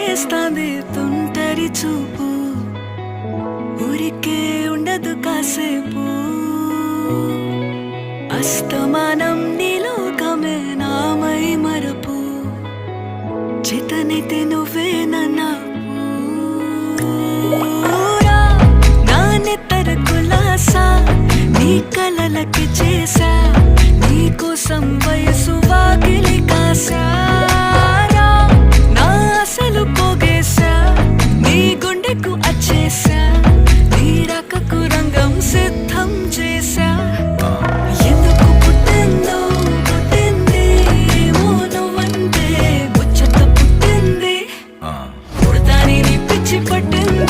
చేస్తాంది తుంటరి చూపు, ఊరికే ఉండదు కాసేపు. అస్తమానం నీలోకమే నామై మరపు, చేతనైతే నువ్వే